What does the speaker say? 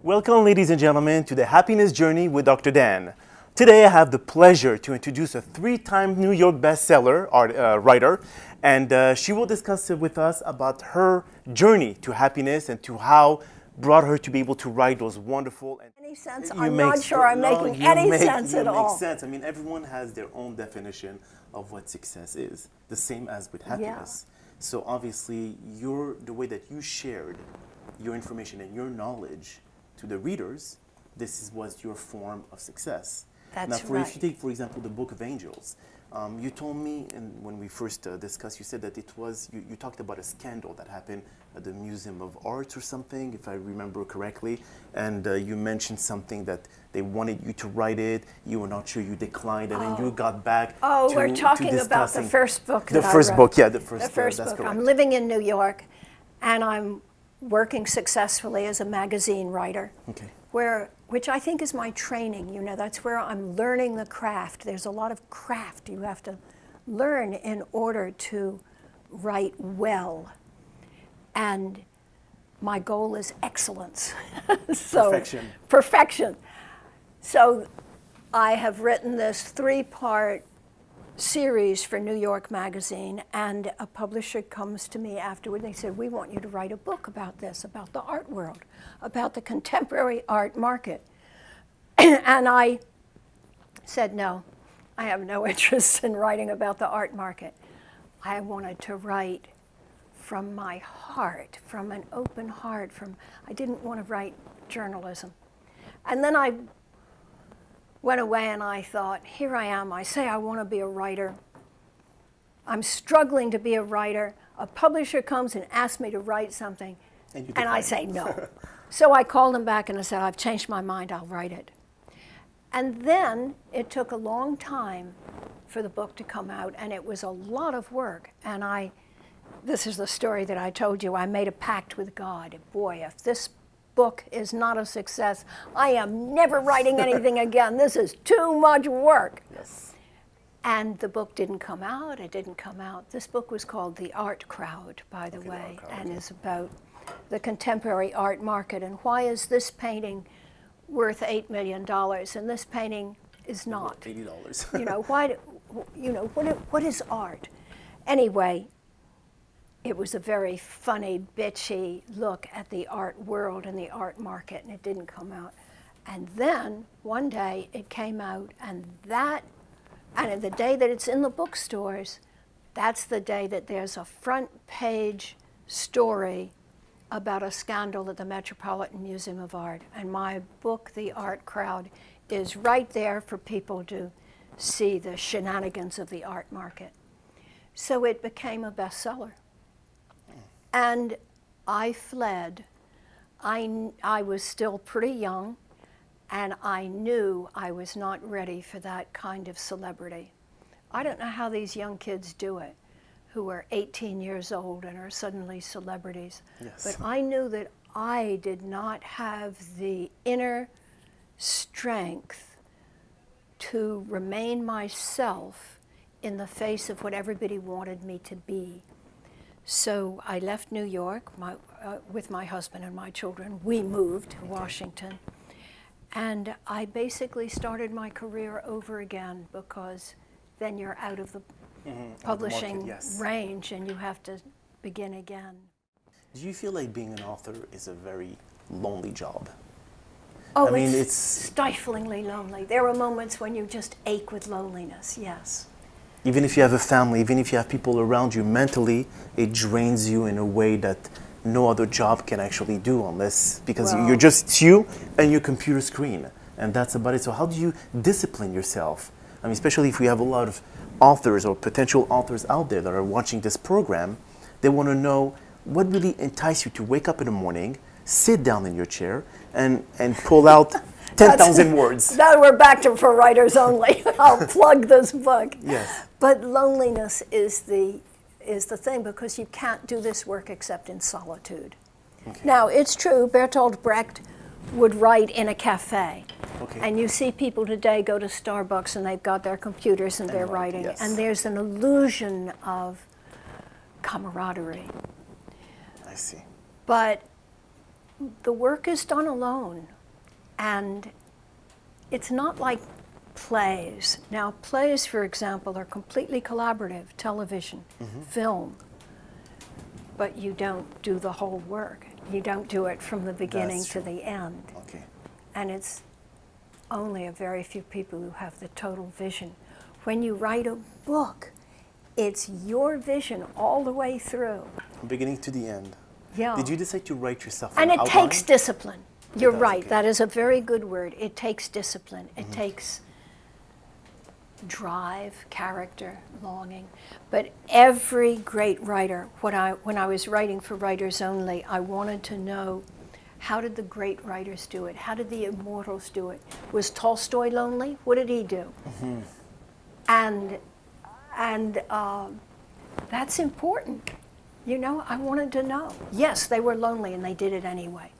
Welcome, ladies and gentlemen, to the Happiness Journey with Dr. Dan. Today, I have the pleasure to introduce a three-time New York bestseller writer, and she will discuss with us about her journey to happiness and to how brought her to be able to write those wonderful. Any sense? I'm not sure I'm making any sense at all. You make sense. I mean, everyone has their own definition of what success is, the same as with happiness. Yeah. So obviously, the way that you shared your information and your knowledge to the readers, this was your form of success. That's right. If you take, for example, the Book of Angels, you told me, and when we first discussed, you said that it was, you talked about a scandal that happened at the Museum of Arts or something, if I remember correctly, and you mentioned something that they wanted you to write it, you were not sure, you declined, and then you got back to we're talking about the first book that I wrote. The first book, yeah, the first book. Correct. I'm living in New York, and I'm working successfully as a magazine writer, which I think is my training. You know, that's where I'm learning the craft. There's a lot of craft you have to learn in order to write well. And my goal is excellence. Perfection. Perfection. So I have written this 3-part series for New York Magazine, and a publisher comes to me afterward. They said, we want you to write a book about this, about the art world, about the contemporary art market. And I said, no, I have no interest in writing about the art market. I wanted to write from my heart, from an open heart. I didn't want to write journalism. And then I went away and I thought, here I am, I say I want to be a writer. I'm struggling to be a writer. A publisher comes and asks me to write something, and I say no. So I called him back and I said, I've changed my mind, I'll write it. And then it took a long time for the book to come out, and it was a lot of work. And this is the story that I told you, I made a pact with God. Boy, if this book is not a success, I am never writing anything again. This is too much work. Yes. And the book didn't come out. It didn't come out. This book was called The Art Crowd, by the way, and is about the contemporary art market. And why is this painting worth $8 million and this painting is not? $80. You know, why? You know, what is art? Anyway, it was a very funny, bitchy look at the art world and the art market, and it didn't come out. And then one day it came out, and the day that it's in the bookstores, that's the day that there's a front page story about a scandal at the Metropolitan Museum of Art. And my book, The Art Crowd, is right there for people to see the shenanigans of the art market. So it became a bestseller. And I fled. I was still pretty young, and I knew I was not ready for that kind of celebrity. I don't know how these young kids do it, who are 18 years old and are suddenly celebrities. Yes. But I knew that I did not have the inner strength to remain myself in the face of what everybody wanted me to be. So I left New York with my husband and my children. We moved to Washington. And I basically started my career over again, because then you're out of the publishing range and you have to begin again. Do you feel like being an author is a very lonely job? Oh, I mean, it's stiflingly lonely. There are moments when you just ache with loneliness, yes. Even if you have a family, even if you have people around you, mentally, it drains you in a way that no other job can actually do, unless, because you're just you and your computer screen, and that's about it. So how do you discipline yourself? I mean, especially if we have a lot of authors or potential authors out there that are watching this program, they want to know what really entices you to wake up in the morning, sit down in your chair, and pull out 10,000 words. Now we're back to For Writers Only. I'll plug this book. Yes. But loneliness is the thing, because you can't do this work except in solitude. Okay. Now, it's true, Bertolt Brecht would write in a cafe. Okay. And you see people today go to Starbucks and they've got their computers and they're writing. Yes. And there's an illusion of camaraderie. I see. But the work is done alone. And it's not like plays. Now, plays, for example, are completely collaborative, television, film, but you don't do the whole work. You don't do it from the beginning to the end. Okay. And it's only a very few people who have the total vision. When you write a book, it's your vision all the way through. From beginning to the end. Yeah. Did you decide to write yourself And an it outline? takes discipline. You're does, right. okay. That is a very good word. It takes discipline. It takes drive, character, longing. But every great writer, when I was writing for Writers Only, I wanted to know, how did the great writers do it? How did the immortals do it? Was Tolstoy lonely? What did he do? And that's important. You know, I wanted to know. Yes, they were lonely and they did it anyway.